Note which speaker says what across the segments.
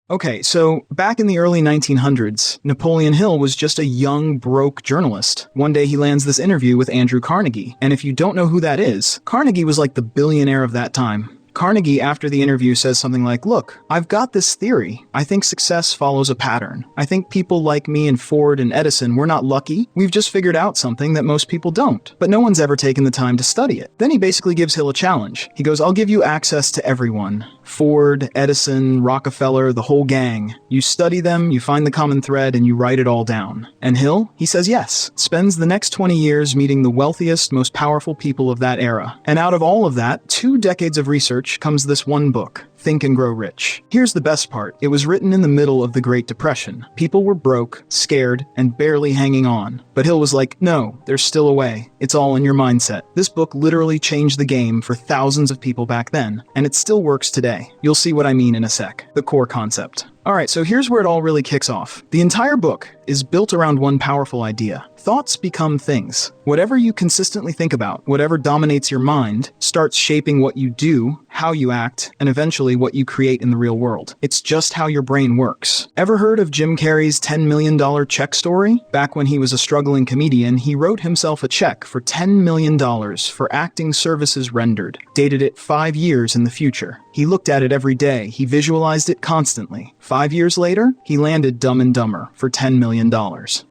Speaker 1: Okay, so back in the early 1900s, Napoleon Hill was just a young, broke journalist. One day he lands this interview with Andrew Carnegie, and if you don't know who that is, Carnegie was like the billionaire of that time. Carnegie, after the interview, says something like, "Look, I've got this theory. I think success follows a pattern. I think people like me and Ford and Edison, we're not lucky. We've just figured out something that most people don't. But no one's ever taken the time to study it." Then he basically gives Hill a challenge. He goes, "I'll give you access to everyone. Ford, Edison, Rockefeller, the whole gang. You study them, you find the common thread, and you write it all down." And Hill, he says yes. Spends the next 20 years meeting the wealthiest, most powerful people of that era. And out of all of that, 2 decades of research comes this one book, Think and Grow Rich. Here's the best part. It was written in the middle of the Great Depression. People were broke, scared, and barely hanging on. But Hill was like, no, there's still a way. It's all in your mindset. This book literally changed the game for thousands of people back then, and it still works today. You'll see what I mean in a sec. The core concept. Alright, so here's where it all really kicks off. The entire book is built around one powerful idea. Thoughts become things. Whatever you consistently think about, whatever dominates your mind, starts shaping what you do, how you act, and eventually what you create in the real world. It's just how your brain works. Ever heard of Jim Carrey's $10 million check story? Back when he was a struggling comedian, he wrote himself a check for $10 million for acting services rendered, dated it 5 years in the future. He looked at it every day. He visualized it constantly. 5 years later, he landed Dumb and Dumber for $10 million.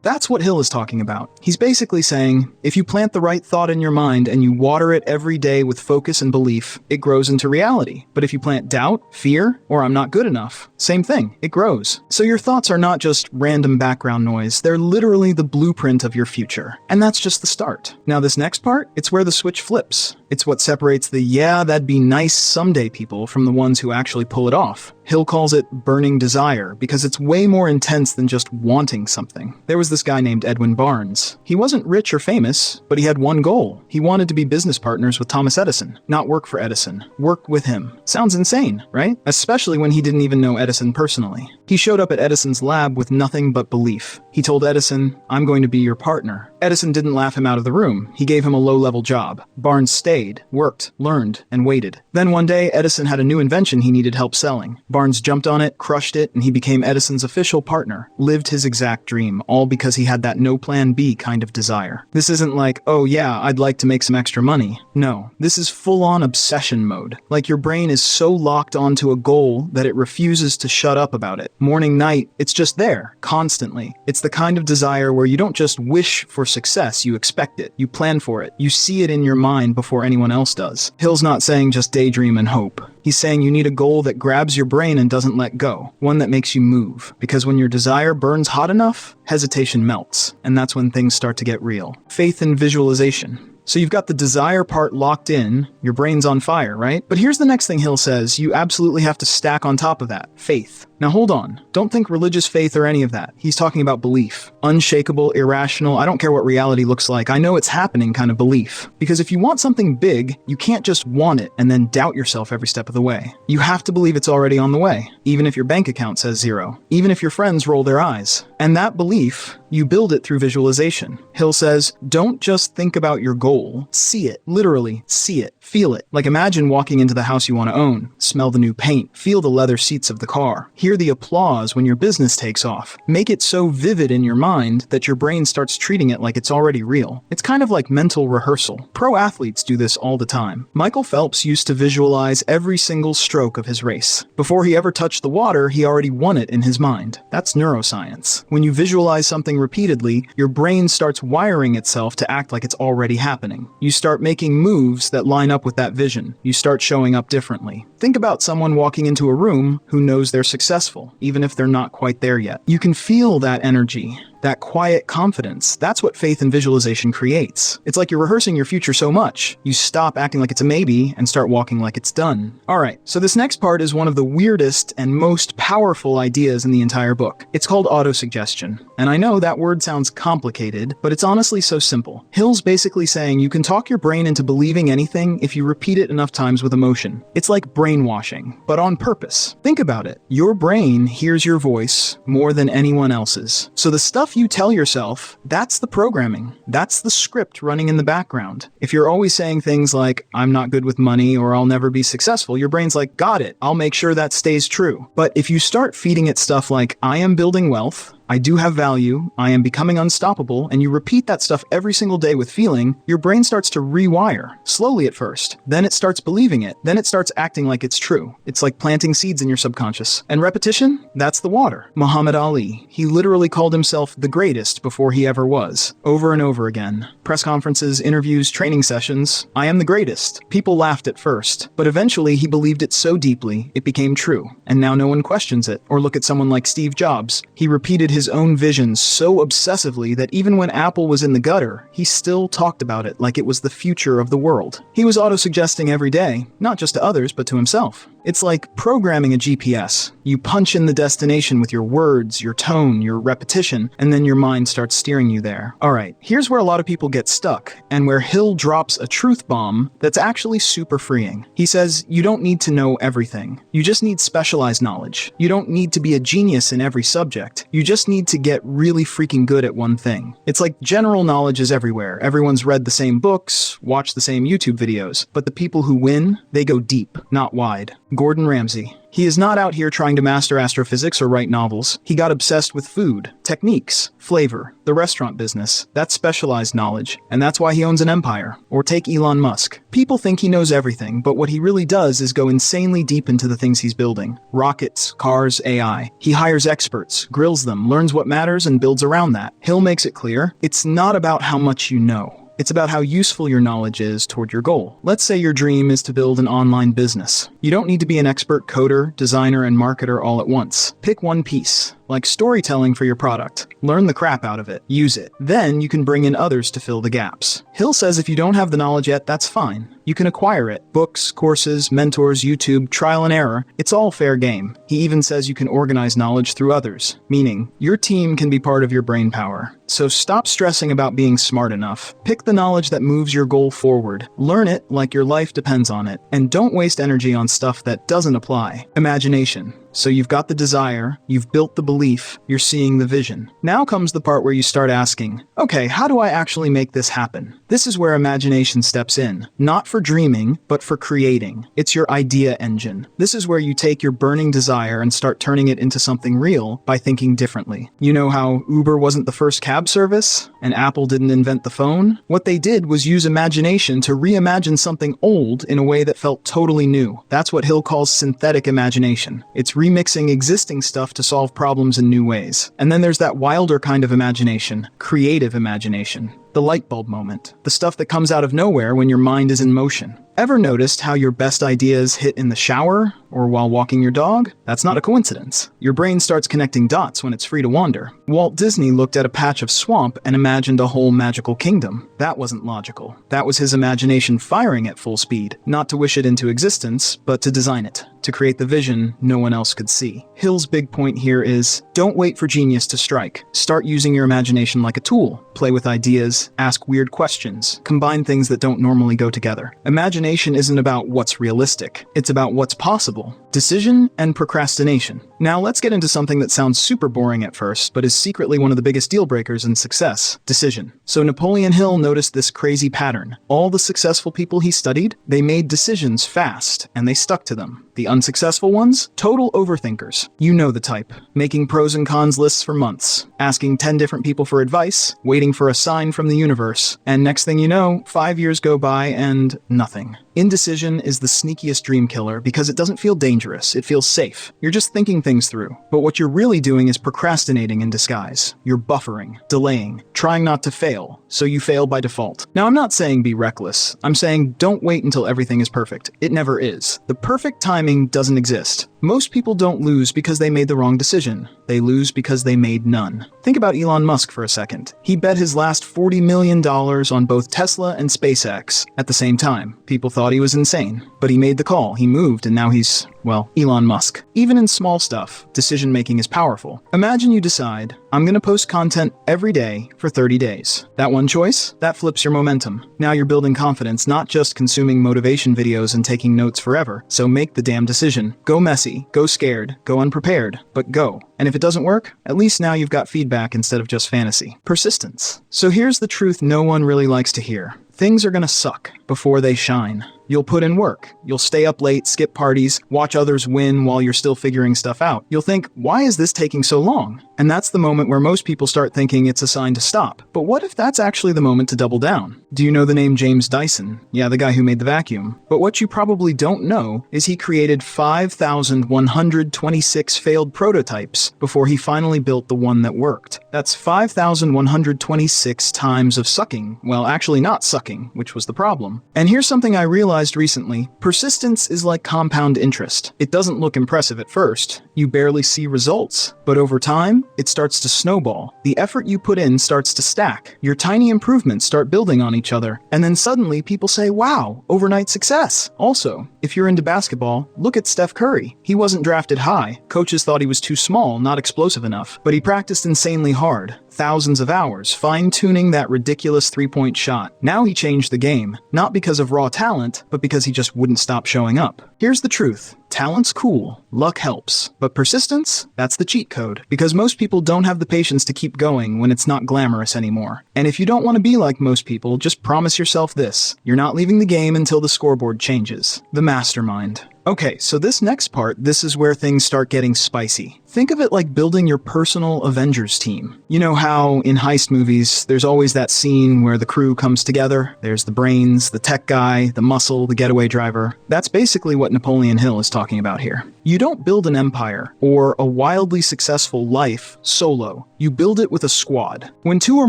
Speaker 1: That's what Hill is talking about. He's basically saying, if you plant the right thought in your mind and you water it every day with focus and belief, it grows into reality. But if you plant doubt, fear, or I'm not good enough, same thing, it grows. So your thoughts are not just random background noise, they're literally the blueprint of your future. And that's just the start. Now this next part, it's where the switch flips. It's what separates the "yeah, that'd be nice someday" people from the ones who actually pull it off. Hill calls it burning desire because it's way more intense than just wanting something. There was this guy named Edwin Barnes. He wasn't rich or famous, but he had one goal. He wanted to be business partners with Thomas Edison, not work for Edison, work with him. Sounds insane, right? Especially when he didn't even know Edison personally. He showed up at Edison's lab with nothing but belief. He told Edison, "I'm going to be your partner." Edison didn't laugh him out of the room. He gave him a low-level job. Barnes stayed, worked, learned, and waited. Then one day, Edison had a new invention he needed help selling. Barnes jumped on it, crushed it, and he became Edison's official partner. Lived his exact dream, all because he had that no plan B kind of desire. This isn't like, oh yeah, I'd like to make some extra money. No, this is full-on obsession mode. Like your brain is so locked onto a goal that it refuses to shut up about it. Morning, night, it's just there, constantly. It's the kind of desire where you don't just wish for success, you expect it, you plan for it, you see it in your mind before anyone else does. Hill's not saying just daydream and hope. He's saying you need a goal that grabs your brain and doesn't let go, one that makes you move. Because when your desire burns hot enough, hesitation melts, and that's when things start to get real. Faith and visualization. So you've got the desire part locked in, your brain's on fire, right? But here's the next thing Hill says you absolutely have to stack on top of that, faith. Now hold on, don't think religious faith or any of that. He's talking about belief. Unshakable, irrational, I don't care what reality looks like, I know it's happening kind of belief. Because if you want something big, you can't just want it and then doubt yourself every step of the way. You have to believe it's already on the way, even if your bank account says 0, even if your friends roll their eyes. And that belief, you build it through visualization. Hill says, don't just think about your goal, see it, literally see it, feel it. Like imagine walking into the house you want to own, smell the new paint, feel the leather seats of the car, hear the applause when your business takes off. Make it so vivid in your mind that your brain starts treating it like it's already real. It's kind of like mental rehearsal. Pro athletes do this all the time. Michael Phelps used to visualize every single stroke of his race. Before he ever touched the water, he already won it in his mind. That's neuroscience. When you visualize something repeatedly, your brain starts wiring itself to act like it's already happening. You start making moves that line up with that vision. You start showing up differently. Think about someone walking into a room who knows they're successful, even if they're not quite there yet. You can feel that energy. That quiet confidence, that's what faith and visualization creates. It's like you're rehearsing your future so much, you stop acting like it's a maybe and start walking like it's done. Alright, so this next part is one of the weirdest and most powerful ideas in the entire book. It's called autosuggestion. And I know that word sounds complicated, but it's honestly so simple. Hill's basically saying you can talk your brain into believing anything if you repeat it enough times with emotion. It's like brainwashing, but on purpose. Think about it. Your brain hears your voice more than anyone else's. So the stuff stuff you tell yourself, that's the programming. That's the script running in the background. If you're always saying things like, I'm not good with money or I'll never be successful, your brain's like, got it, I'll make sure that stays true. But if you start feeding it stuff like, I am building wealth, I do have value, I am becoming unstoppable, and you repeat that stuff every single day with feeling, your brain starts to rewire, slowly at first. Then it starts believing it. Then it starts acting like it's true. It's like planting seeds in your subconscious. And repetition? That's the water. Muhammad Ali, he literally called himself the greatest before he ever was. Over and over again. Press conferences, interviews, training sessions. I am the greatest. People laughed at first, but eventually he believed it so deeply, it became true. And now no one questions it. Or look at someone like Steve Jobs. He repeated his own vision so obsessively that even when Apple was in the gutter, he still talked about it like it was the future of the world. He was autosuggesting every day, not just to others, but to himself. It's like programming a GPS. You punch in the destination with your words, your tone, your repetition, and then your mind starts steering you there. Alright, here's where a lot of people get stuck, and where Hill drops a truth bomb that's actually super freeing. He says, you don't need to know everything. You just need specialized knowledge. You don't need to be a genius in every subject. You just need to get really freaking good at one thing. It's like general knowledge is everywhere. Everyone's read the same books, watched the same YouTube videos, but the people who win, they go deep, not wide. Gordon Ramsay. He is not out here trying to master astrophysics or write novels. He got obsessed with food, techniques, flavor, the restaurant business. That's specialized knowledge, and that's why he owns an empire. Or take Elon Musk. People think he knows everything, but what he really does is go insanely deep into the things he's building. Rockets, cars, AI. He hires experts, grills them, learns what matters, and builds around that. Hill makes it clear, it's not about how much you know. It's about how useful your knowledge is toward your goal. Let's say your dream is to build an online business. You don't need to be an expert coder, designer, and marketer all at once. Pick one piece, like storytelling for your product. Learn the crap out of it. Use it. Then you can bring in others to fill the gaps. Hill says if you don't have the knowledge yet, that's fine. You can acquire it. Books, courses, mentors, YouTube, trial and error. It's all fair game. He even says you can organize knowledge through others, meaning your team can be part of your brain power. So stop stressing about being smart enough. Pick the knowledge that moves your goal forward. Learn it like your life depends on it. And don't waste energy on stuff that doesn't apply. Imagination. So you've got the desire, you've built the belief, you're seeing the vision. Now comes the part where you start asking, okay, how do I actually make this happen? This is where imagination steps in. Not for dreaming, but for creating. It's your idea engine. This is where you take your burning desire and start turning it into something real by thinking differently. You know how Uber wasn't the first cab service? And Apple didn't invent the phone? What they did was use imagination to reimagine something old in a way that felt totally new. That's what Hill calls synthetic imagination. It's remixing existing stuff to solve problems in new ways. And then there's that wilder kind of imagination, creative imagination. The light bulb moment. The stuff that comes out of nowhere when your mind is in motion. Ever noticed how your best ideas hit in the shower or while walking your dog? That's not a coincidence. Your brain starts connecting dots when it's free to wander. Walt Disney looked at a patch of swamp and imagined a whole magical kingdom. That wasn't logical. That was his imagination firing at full speed, not to wish it into existence, but to design it, to create the vision no one else could see. Hill's big point here is, don't wait for genius to strike. Start using your imagination like a tool. Play with ideas, ask weird questions, combine things that don't normally go together. Imagination isn't about what's realistic, it's about what's possible. Decision and procrastination. Now let's get into something that sounds super boring at first, but is secretly one of the biggest deal breakers in success. Decision. So Napoleon Hill noticed this crazy pattern. All the successful people he studied, they made decisions fast, and they stuck to them. The unsuccessful ones? Total overthinkers. You know the type. Making pros and cons lists for months, asking 10 different people for advice, waiting for a sign from the universe, and next thing you know, 5 years go by and nothing. Indecision is the sneakiest dream killer because it doesn't feel dangerous, it feels safe. You're just thinking things through. But what you're really doing is procrastinating in disguise. You're buffering, delaying, trying not to fail, so you fail by default. Now I'm not saying be reckless, I'm saying don't wait until everything is perfect. It never is. The perfect timing doesn't exist. Most people don't lose because they made the wrong decision. They lose because they made none. Think about Elon Musk for a second. He bet his last $40 million on both Tesla and SpaceX at the same time. People thought he was insane, but he made the call, he moved, and now he's, well, Elon Musk. Even in small stuff, decision-making is powerful. Imagine you decide, I'm gonna post content every day for 30 days. That one choice? That flips your momentum. Now you're building confidence, not just consuming motivation videos and taking notes forever. So make the damn decision. Go messy. ready, go scared, go unprepared, but go. And if it doesn't work, at least now you've got feedback instead of just fantasy. Persistence. So here's the truth no one really likes to hear. Things are gonna suck before they shine. You'll put in work. You'll stay up late, skip parties, watch others win while you're still figuring stuff out. You'll think, why is this taking so long? And that's the moment where most people start thinking it's a sign to stop. But what if that's actually the moment to double down? Do you know the name James Dyson? Yeah, the guy who made the vacuum. But what you probably don't know is he created 5,126 failed prototypes before he finally built the one that worked. That's 5,126 times of sucking. Well, actually not sucking, which was the problem. And here's something I realized recently. Persistence is like compound interest. It doesn't look impressive at first. You barely see results. But over time, it starts to snowball. The effort you put in starts to stack. Your tiny improvements start building on each other. And then suddenly people say, wow, overnight success. Also, if you're into basketball, look at Steph Curry. He wasn't drafted high. Coaches thought he was too small, not explosive enough. But he practiced insanely hard. Thousands of hours, fine-tuning that ridiculous three-point shot. Now he changed the game. Not because of raw talent, but because he just wouldn't stop showing up. Here's the truth. Talent's cool, luck helps, but persistence, that's the cheat code. Because most people don't have the patience to keep going when it's not glamorous anymore. And if you don't want to be like most people, just promise yourself this. You're not leaving the game until the scoreboard changes. The Mastermind. Okay, so this next part, this is where things start getting spicy. Think of it like building your personal Avengers team. You know how in heist movies, there's always that scene where the crew comes together? There's the brains, the tech guy, the muscle, the getaway driver. That's basically what Napoleon Hill is talking about here. You don't build an empire or a wildly successful life solo. You build it with a squad. When two or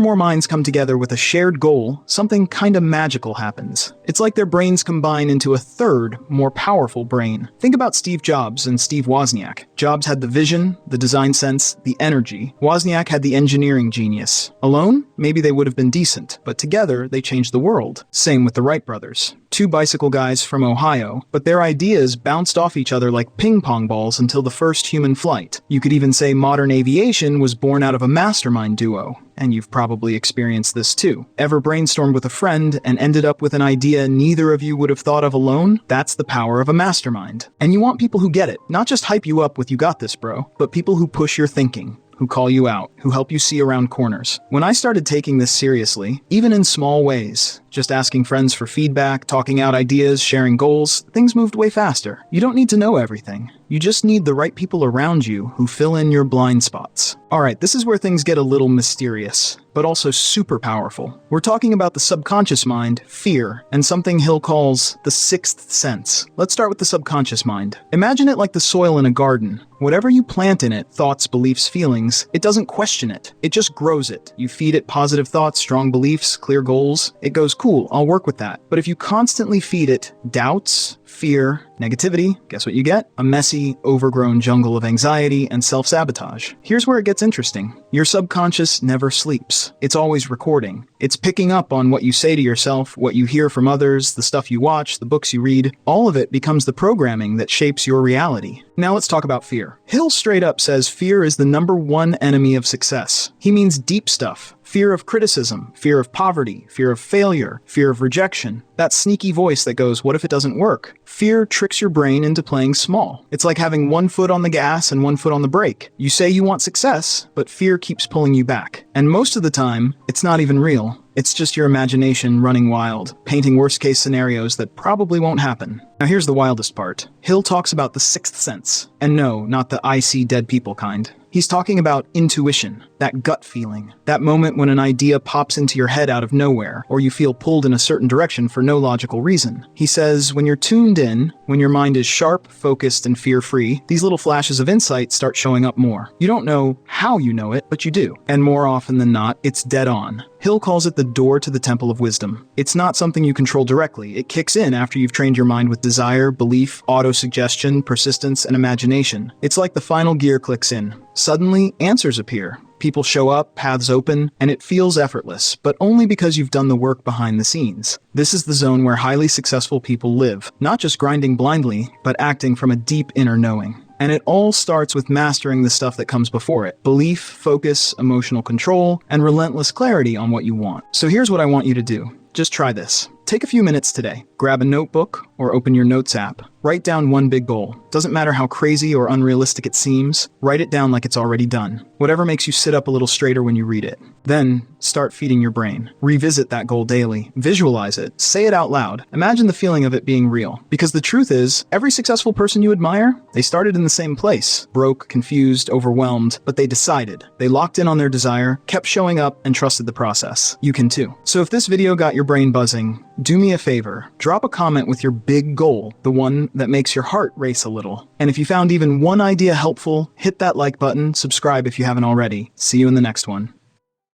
Speaker 1: more minds come together with a shared goal, something kinda magical happens. It's like their brains combine into a third, more powerful brain. Think about Steve Jobs and Steve Wozniak. Jobs had the vision, the design sense, the energy. Wozniak had the engineering genius. Alone, maybe they would have been decent, but together they changed the world. Same with the Wright brothers. Two bicycle guys from Ohio, but their ideas bounced off each other like ping pong balls until the first human flight. You could even say modern aviation was born out of a mastermind duo. And you've probably experienced this too. Ever brainstormed with a friend and ended up with an idea neither of you would have thought of alone? That's the power of a mastermind. And you want people who get it, not just hype you up with "you got this, bro," but people who push your thinking, who call you out, who help you see around corners. When I started taking this seriously, even in small ways, just asking friends for feedback, talking out ideas, sharing goals, things moved way faster. You don't need to know everything. You just need the right people around you who fill in your blind spots. Alright, this is where things get a little mysterious, but also super powerful. We're talking about the subconscious mind, fear, and something Hill calls the sixth sense. Let's start with the subconscious mind. Imagine it like the soil in a garden. Whatever you plant in it, thoughts, beliefs, feelings, it doesn't question it. It just grows it. You feed it positive thoughts, strong beliefs, clear goals. It goes, cool, I'll work with that. But if you constantly feed it doubts, fear, negativity, guess what you get? A messy, overgrown jungle of anxiety and self-sabotage. Here's where it gets interesting. Your subconscious never sleeps. It's always recording. It's picking up on what you say to yourself, what you hear from others, the stuff you watch, the books you read. All of it becomes the programming that shapes your reality. Now let's talk about fear. Hill straight up says fear is the #1 enemy of success. He means deep stuff. Fear of criticism, fear of poverty, fear of failure, fear of rejection. That sneaky voice that goes, what if it doesn't work? Fear tricks your brain into playing small. It's like having one foot on the gas and one foot on the brake. You say you want success, but fear keeps pulling you back. And most of the time, it's not even real. It's just your imagination running wild, painting worst-case scenarios that probably won't happen. Now here's the wildest part. Hill talks about the sixth sense. And no, not the I see dead people kind. He's talking about intuition, that gut feeling, that moment when an idea pops into your head out of nowhere, or you feel pulled in a certain direction for no logical reason. He says, when you're tuned in, when your mind is sharp, focused, and fear-free, these little flashes of insight start showing up more. You don't know how you know it, but you do. And more often than not, it's dead on. Hill calls it the door to the temple of wisdom. It's not something you control directly. It kicks in after you've trained your mind with desire, belief, autosuggestion, persistence, and imagination. It's like the final gear clicks in. Suddenly, answers appear. People show up, paths open, and it feels effortless, but only because you've done the work behind the scenes. This is the zone where highly successful people live, not just grinding blindly, but acting from a deep inner knowing. And it all starts with mastering the stuff that comes before it. Belief, focus, emotional control, and relentless clarity on what you want. So here's what I want you to do. Just try this. Take a few minutes today. Grab a notebook or open your notes app. Write down one big goal. Doesn't matter how crazy or unrealistic it seems, write it down like it's already done. Whatever makes you sit up a little straighter when you read it. Then, start feeding your brain. Revisit that goal daily. Visualize it. Say it out loud. Imagine the feeling of it being real. Because the truth is, every successful person you admire, they started in the same place. Broke, confused, overwhelmed, but they decided. They locked in on their desire, kept showing up, and trusted the process. You can too. So if this video got your brain buzzing, do me a favor. Drop a comment with your big goal, the one that makes your heart race a little. And if you found even one idea helpful, hit that like button, subscribe if you haven't already. See you in the next one.